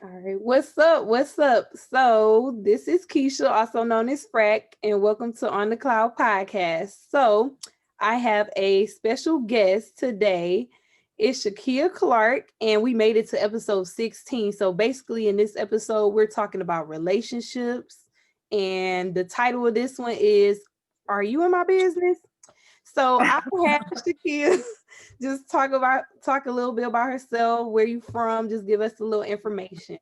All right, what's up? What's up? So, this is Keisha, also known as Frack, and welcome to On the Cloud podcast. So, I have a special guest today. It's Sha'Keya Clark, and we made it to episode 16. So, basically, in this episode, we're talking about relationships, and the title of this one is Are You in My Business? So, I have Sha'Keya just talk a little bit about herself, where you from, just give us a little information.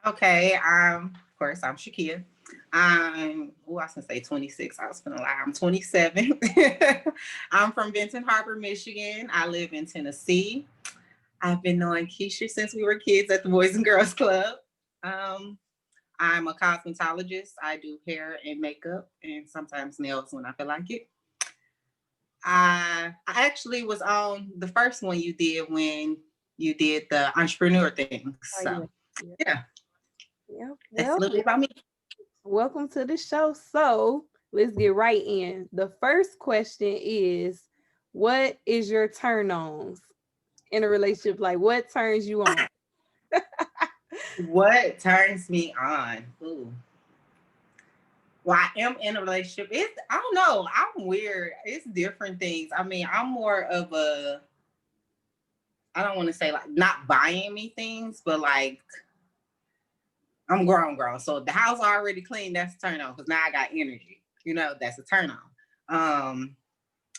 Okay, of course, I'm Sha'Keya. I was gonna say 26. I was gonna lie. I'm 27. I'm from Benton Harbor, Michigan. I live in Tennessee. I've been knowing Keisha since we were kids at the Boys and Girls Club. Um, I'm a cosmetologist. I do hair and makeup and sometimes nails when I feel like it. I actually was on the first one you did when you did the entrepreneur thing. Oh So yeah, yeah, yeah, yeah. that's a Well, little bit about me. welcome to the show. So let's get right in. The first question is, what is your turn ons in a relationship? Like, what turns you on? What turns me on? Ooh. Well, I am in a relationship. I don't know. I'm weird. It's different things. I mean, I'm more of a I don't want to say like not buying me things, but like I'm grown. So if the house already clean, that's a turn on because now I got energy. That's a turn on. Um,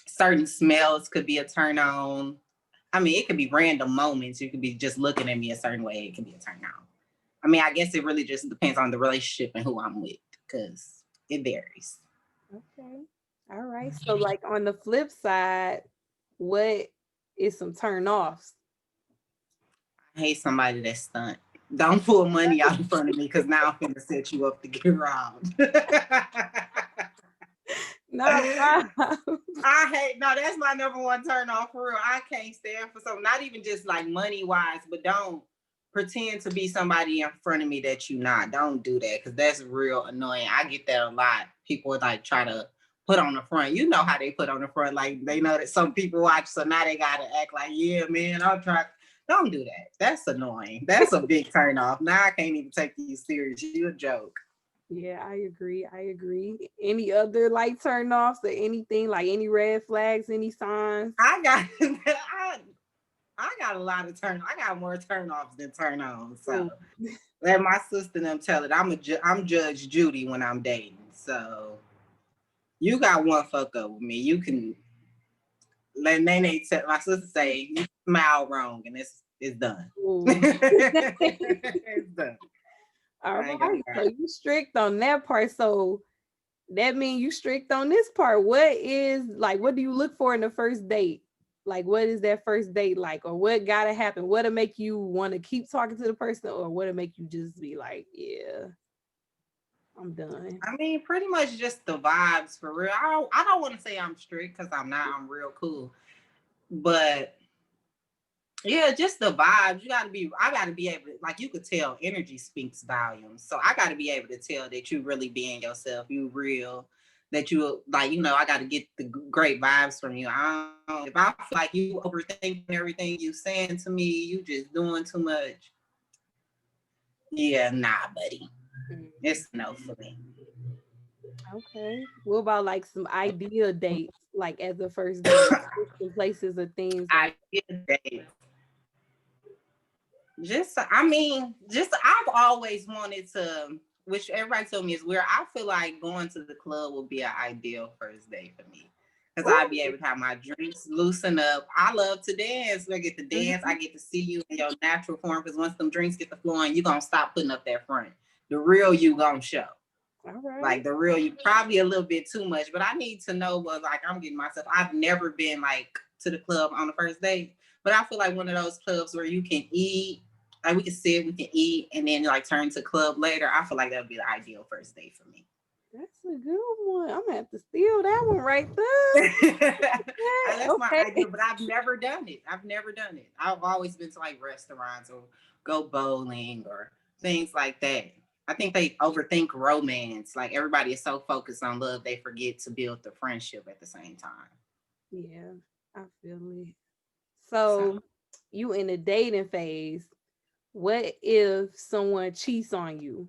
Certain smells could be a turn on. I mean, it could be random moments. You could be just looking at me a certain way. It can be a turn on. I mean, I guess it really just depends on the relationship and who I'm with because it varies. Okay. All right. So, like, on the flip side, what is some turn offs? I hate somebody that's stunt. Don't pull money out in front of me because now I'm finna set you up to get robbed. Not robbed. I hate no, that's my number one turn off for real. I can't stand for something, not even just like money wise, but don't pretend to be somebody in front of me that you not. Don't do that because that's real annoying. I get that a lot. People like try to put on the front. You know how they put on the front, like they know that some people watch, so now they gotta act like, yeah, man, I'll try. Don't do that. That's annoying. That's a big turn off. Now I can't even take you serious. You a joke. Yeah, I agree. I agree. Any other like turn offs or anything, like any red flags, any signs? I got I got a lot of turn. I got more turn offs than turn ons. So Ooh. let my sister and them tell it. I'm Judge Judy when I'm dating. So you got one fuck up with me. You can let Nene tell my sister say you smile wrong and it's done. Ooh. It's done. All I ain't gonna right. So cry. you strict on that part. So that means you strict on this part. What do you look for in the first date? Like, what is that first date like? Or what gotta happen? What'll make you want to keep talking to the person, or what'll make you just be like, yeah, I'm done. I mean, pretty much just the vibes for real. I don't want to say I'm strict because I'm not. I'm real cool. But yeah, just the vibes. I gotta be able to, like, you could tell energy speaks volumes. So I gotta be able to tell that you really being yourself, you real, that you like, I gotta get the great vibes from you. If I feel like you overthinking everything you saying to me, you just doing too much. Yeah, nah, buddy. Mm, It's no for me. okay. What about like some ideal dates, like as a first date, like some places or things like? I get that. Just I've always wanted to, which everybody told me is weird. I feel like going to the club would be an ideal first day for me. Because I'd be Ooh. able to have my drinks, loosen up. I love to dance. I get to dance. I Mhm. get to see you in your natural form. Because once them drinks get to flowing, you're going to stop putting up that front. The real you going to show. All right. Like the real you, probably a little bit too much. But I need to know what, like, I'm getting myself. I've never been like to the club on the first date. But I feel like one of those clubs where you can eat, like we can sit, we can eat, and then like turn to club later. I feel like that would be the ideal first date for me. That's a good one. I'm gonna have to steal that one right there. That's my idea, Okay. but I've never done it. I've never done it. I've always been to like restaurants or go bowling or things like that. I think they overthink romance. Like everybody is so focused on love, they forget to build the friendship at the same time. Yeah, I feel it. So So you in the dating phase. what if someone cheats on you?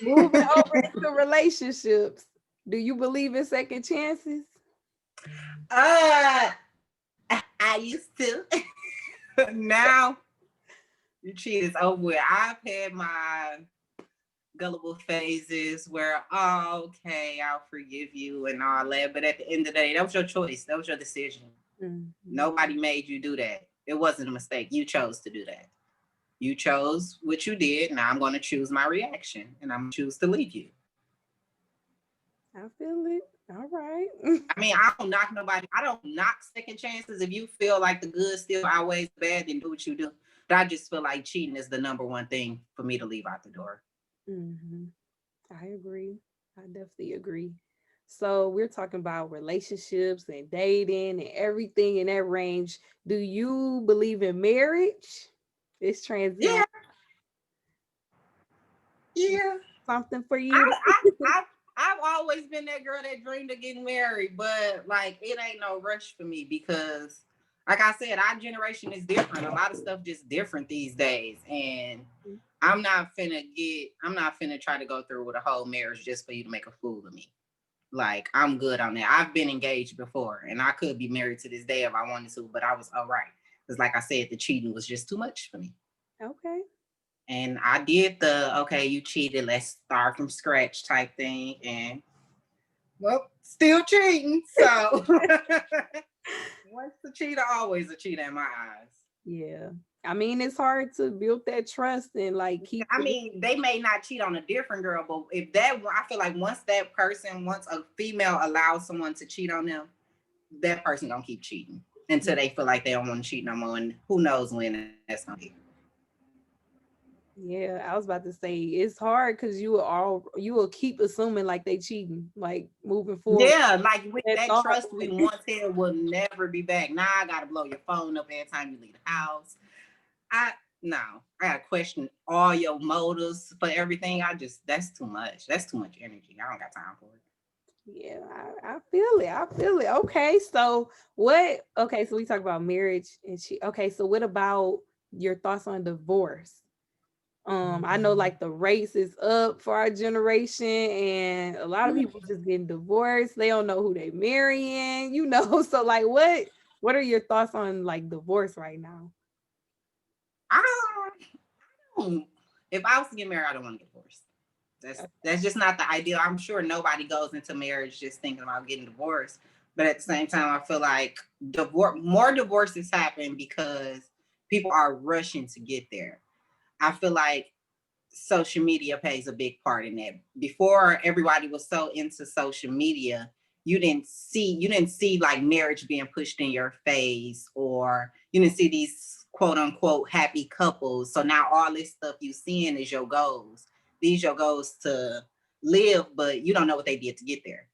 Moving over into relationships, do you believe in second chances? uh, I used to. Now your cheat is over with. I've had my gullible phases where, oh, okay, I'll forgive you and all that. But at the end of the day, that was your choice. That was your decision. Mm-hmm. Nobody made you do that. It wasn't a mistake. You chose to do that. You chose what you did. Now I'm going to choose my reaction and I'm going to choose to leave you. I feel it. All right. I mean, I don't knock nobody. I don't knock second chances. If you feel like the good still outweighs the bad, then do what you do. But I just feel like cheating is the number one thing for me to leave out the door. Mm-hmm. I agree. I definitely agree. So we're talking about relationships and dating and everything in that range. Do you believe in marriage? It's Yeah, transition yeah. something for I, you? I, I, I've always been that girl that dreamed of getting married, but like it ain't no rush for me because, like I said, our generation is different. A lot of stuff just different these days, and I'm not finna try to go through with a whole marriage just for you to make a fool of me. Like I'm good on that. I've been engaged before, and I could be married to this day if I wanted to, but I was all right because, like I said, the cheating was just too much for me. Okay. And I did the okay, you cheated, let's start from scratch type thing, and well, still cheating. So once the cheater, always a cheater in my eyes. Yeah. I mean, it's hard to build that trust and like keep I it. mean, they may not cheat on a different girl, but if that, I feel like once a female allows someone to cheat on them, that person gonna keep cheating until they feel like they don't want to cheat no more. And who knows when that's gonna be. Yeah, I was about to say it's hard because you will keep assuming like they cheating, like moving forward. Yeah, like with That that thought. trust we once had will never be back. Now I gotta blow your phone up every time you leave the house. I no, I gotta question all your motives for everything. I just that's too much. That's too much energy. I don't got time for it. Yeah, I feel it. I feel it. Okay, so what? Okay, so we talk about marriage and she. Okay, so what about your thoughts on divorce? I know like the race is up for our generation, and a lot of people just getting divorced. They don't know who they marrying, you know. So like, what are your thoughts on like divorce right now? I don't. If I was to get married, I don't want to get divorced. That's just not the ideal. I'm sure nobody goes into marriage just thinking about getting divorced. But at the same time, I feel like more divorces happen because people are rushing to get there. I feel like social media plays a big part in that. Before everybody was so into social media, you didn't see like marriage being pushed in your face, or you didn't see these quote unquote happy couples. So now all this stuff you seeing is your goals. These your goals to live, but you don't know what they did to get there.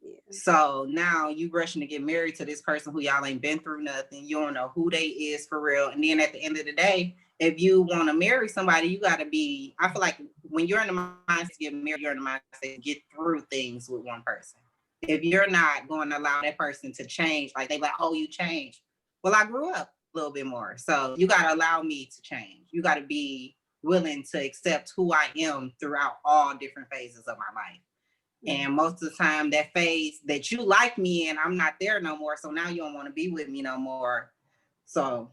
Yeah. So now you rushing to get married to this person who y'all ain't been through nothing. You don't know who they is for real. And then at the end of the day, if you want to marry somebody, you got to be. I feel like when you're in the mindset to get married, you're in the mindset to get through things with one person. If you're not going to allow that person to change, like they like, oh, you changed. Well, I grew up a little bit more, so you got to allow me to change. You got to be willing to accept who I am throughout all different phases of my life. And most of the time, that phase that you like me in, I'm not there no more. So now you don't want to be with me no more. So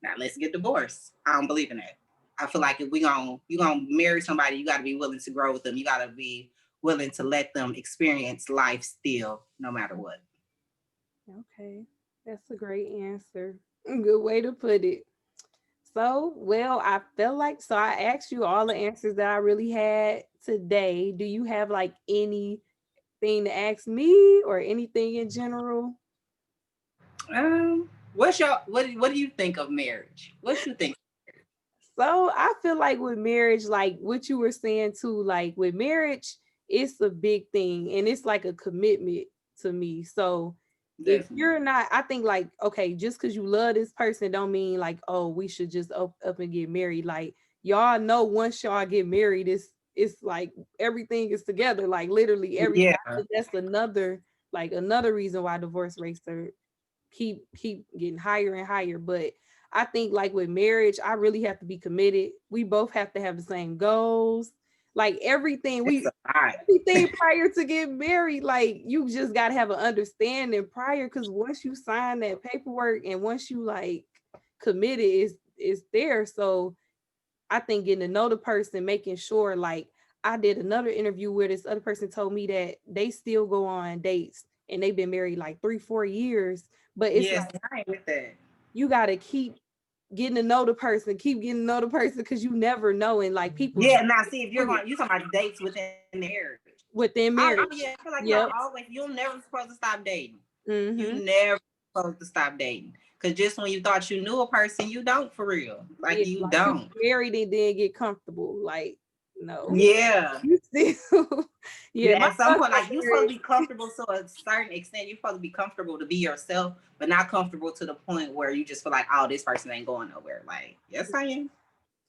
now let's get divorced. I don't believe in that. I feel like if you gonna marry somebody, you got to be willing to grow with them. You got to be willing to let them experience life still, no matter what. Okay, that's a great answer. Good way to put it. So, well, I feel like so I asked you all the answers that I really had today. Do you have like anything to ask me or anything in general? What do you think of marriage? What you think? So I feel like with marriage, like what you were saying too, like with marriage, it's a big thing and it's like a commitment to me. So if Definitely. you're not, I think like, okay, just because you love this person don't mean like, oh, we should just up and get married. Like y'all know once y'all get married, it's like everything is together, like literally everything. Yeah. I think that's another reason why divorce rates are keep getting higher and higher. But I think like with marriage, I really have to be committed. We both have to have the same goals. Like It's a lot. everything prior to getting married, like you just gotta have an understanding prior, because once you sign that paperwork and once you like committed, is there. So I think getting to know the person, making sure like I did another interview where this other person told me that they still go on dates and they've been married like 3-4 years. But it's Yes, like I ain't with that. you gotta keep getting to know the person, keep getting to know the person, because you never know. And like people Yeah, now see if you're change going, you talking about dates within the marriage. within Oh marriage. yeah, I feel like y'all Yep. always you're never supposed to stop dating. You Mm-hmm. never supposed to stop dating. Cause just when you thought you knew a person, you don't for real. Like Yeah, you like you don't. married and then get comfortable. Like, no. Yeah. You still yeah, Yeah, my at some thoughts point, on like you're supposed marriage. to be comfortable to a certain extent. You're supposed to be comfortable to be yourself, but not comfortable to the point where you just feel like, oh, this person ain't going nowhere. Like, yes, I am.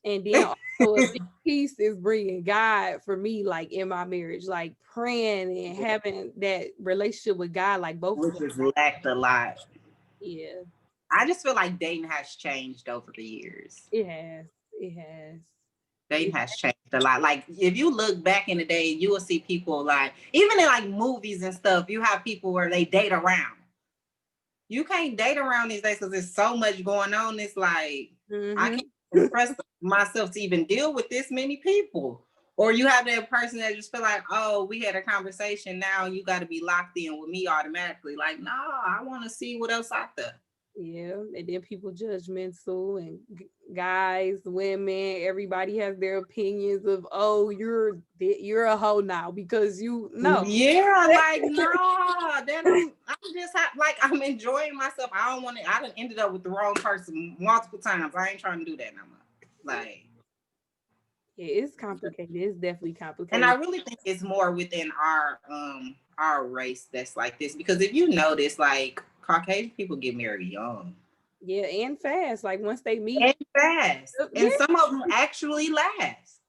And then also a big piece is bringing God for me, like in my marriage, like praying and having that relationship with God, like both of Which us. is lacked a lot. Yeah, I just feel like dating has changed over the years. it has. It has. Dating It, has changed a lot. Like if you look back in the day, you will see people like even in like movies and stuff. You have people where they date around. You can't date around these days because there's so much going on. It's like I mm-hmm. can't express myself to even deal with this many people. Or you have that person that just feel like, oh, we had a conversation. Now you got to be locked in with me automatically. Like, no, I want to see what else out there. Yeah, and then people judgmental and guys, women, everybody has their opinions of, oh, you're a hoe now because you no. Yeah, like no, that I'm just like I'm enjoying myself. I don't want to. I done ended up with the wrong person multiple times. I ain't trying to do that no more. Like, Yeah, it's complicated. It's definitely and I complicated. really think it's more within our race that's like this because if you notice, like Caucasian people get married young Yeah, and fast. Like once they meet, and fast, yeah, and some of them actually last.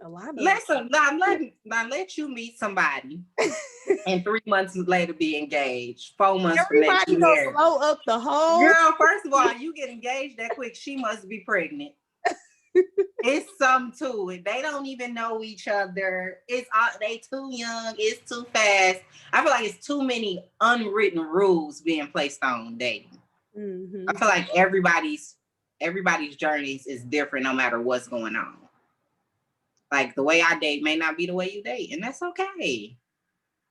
a lot of Listen, now let you meet somebody them. and 3 months later be engaged. 4 months from that Everybody you gonna married. blow up the whole. Girl, first of all, you get engaged that quick, she must be pregnant. It's something to it. They don't even know each other. It's they too young. It's too fast. I feel like it's too many unwritten rules being placed on dating. I Mm-hmm. feel like everybody's journeys is different no matter what's going on. Like the way I date may not be the way you date, and that's okay.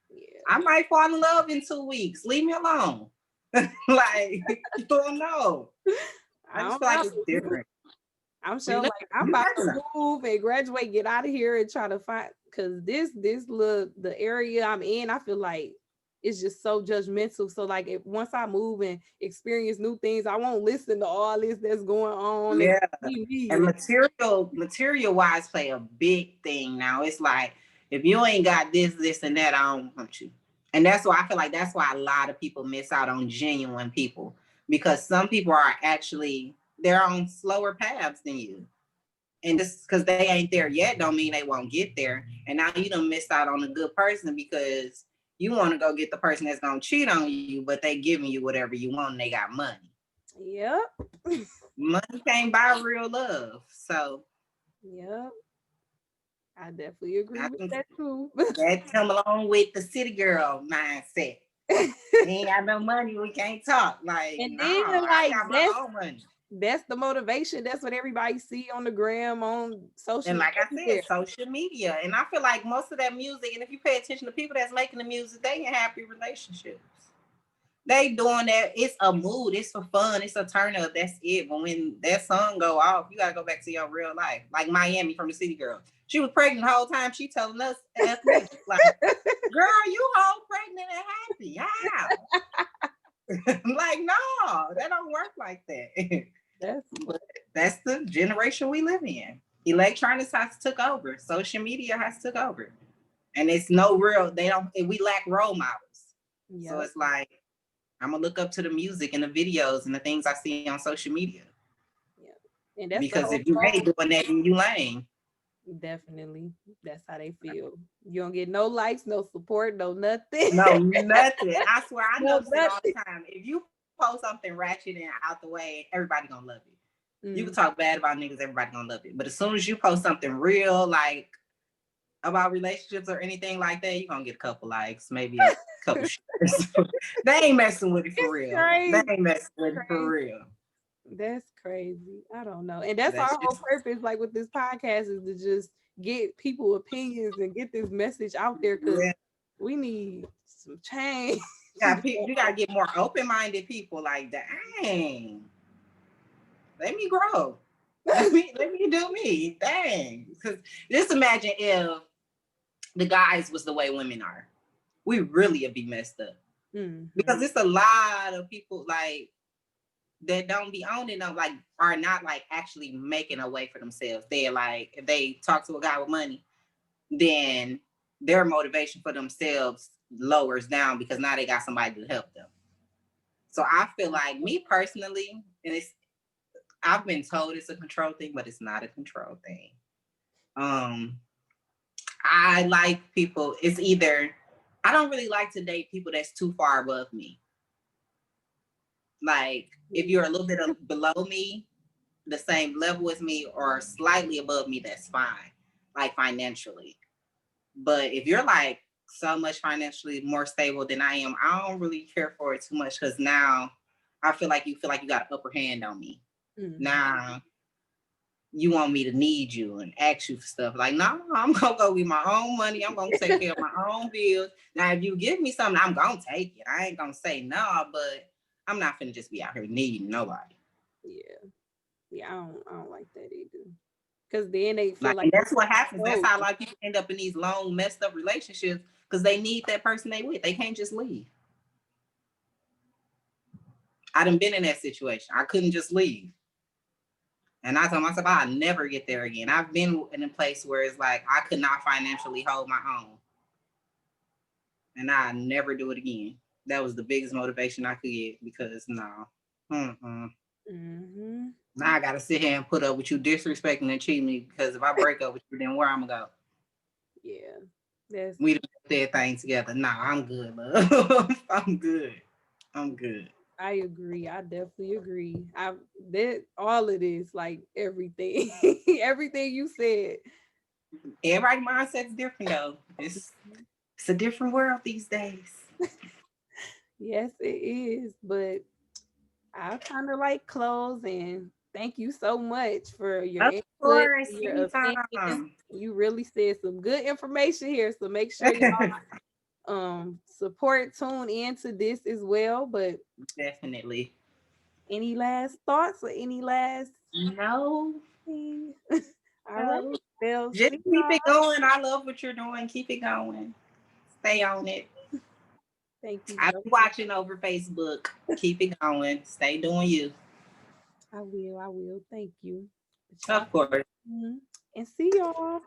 Yeah, I might fall in love in 2 weeks. Leave me alone. Like you don't know. I I just don't feel like it's know. different. I'm You sure look, like I'm you about never to know. move and graduate, get out of here and try to find, because this little the area I'm in, I feel like it's just so judgmental. So like if once I move and experience new things, I won't listen to all this that's going on and Yeah. be And me. material wise play a big thing now. It's like if you ain't got this, and that, I don't want you. And that's why I feel like that's why a lot of people miss out on genuine people because some people are actually they're on slower paths than you. And just because they ain't there yet don't mean they won't get there. And now you done missed out on a good person because you want to go get the person that's gonna cheat on you, but they giving you whatever you want and they got money. Yep. Money can't buy real love. So Yep. I definitely agree I with think that too. that come along with the city girl mindset. You ain't got no money, we can't talk. Like, And no, then I like got my own money. that's the motivation. That's what everybody see on the gram, on And social like I everywhere. said, social media. And I feel like most of that music, and if you pay attention to people that's making the music, they in happy relationships. They doing that. It's a mood. It's for fun. It's a turn up. That's it. But when that song go off, you gotta go back to your real life. Like Miami from the City Girl. She was pregnant the whole time. She telling us as niggas, like, girl, you whole pregnant and happy. How? Like, no, that don't work like that. That's But that's the generation we live in. Electronics has took over. Social media has took over. And it's no real, they don't, we lack role models. So yep. it's like, I'm gonna look up to the music and the videos and the things I see on social media. Yep. And that's the Because whole if you ain't goal. doing that, then you lame. Definitely. That's how they feel. You don't get no likes, no support, no nothing. No, nothing. I swear, I No notice it all nothing. the time. If you post something ratchet and out the way, everybody gonna love it. You can Mm. talk bad about niggas, everybody gonna love it. But as soon as you post something real, like about relationships or anything like that, you're gonna get a couple likes, maybe a couple shares. They ain't messing with it for It's real. They crazy. ain't messing with it for Crazy. real. That's crazy. I don't know. And that's That's our whole just purpose, like with this podcast, is to just get people opinions and get this message out there because yeah. we need some change. You gotta get more open-minded people. Like, dang, let me grow. Let me do me. Dang. Because just imagine if the guys was the way women are. We really would be messed up. Because it's a lot of people like that don't be owning them, like are not like actually making a way for themselves. They're like, if they talk to a guy with money, then their motivation for themselves lowers down because now they got somebody to help them. So I feel like me personally, and I've been told it's a control thing, but it's not a control thing. I like people, it's either I don't really like to date people that's too far above me. Like if you're a little bit below me, the same level as me, or slightly above me, that's fine, like financially. But if you're like so much financially more stable than I am, I don't really care for it too much because now I feel like you got an upper hand on me. Now you want me to need you and ask you for stuff. Like, no, I'm gonna go with my own money. I'm gonna take care of my own bills. Now, if you give me something, I'm gonna take it. I ain't gonna say no, but I'm not finna just be out here needing nobody. Yeah, I don't like that either. Because then they feel Like, like and that's what happens. That's oh, how a lot of people end up in these long, messed up relationships because they need that person they with. They can't just leave. I done been in that situation. I couldn't just leave. And I told myself I'd never get there again. I've been in a place where it's like I could not financially hold my own. And I never do it again. That was the biggest motivation I could get because no. Now I gotta sit here and put up with you disrespecting and cheating me because if I break up with you, then where I'm gonna go? Yeah, We done did things together. Nah, I'm good, love. I'm good. I'm good. I agree. I definitely agree. I did all of this, like everything, everything you said. Everybody's mindset's different though. It's a different world these days. Yes, it is. But I kind of like clothes and thank you so much for your Of input, course, your opinions. anytime. You really said some good information here. So make sure y'all support, tune into this as well. But Definitely. any last thoughts or any last No, thing? All right. no. Well, Just see keep y'all. it going. I love what you're doing. Keep it going. Stay on it. Thank you I'll so be much. watching over Facebook. Keep it going. Stay doing you. I will. I will. Thank you. But y'all, Of course. and see y'all.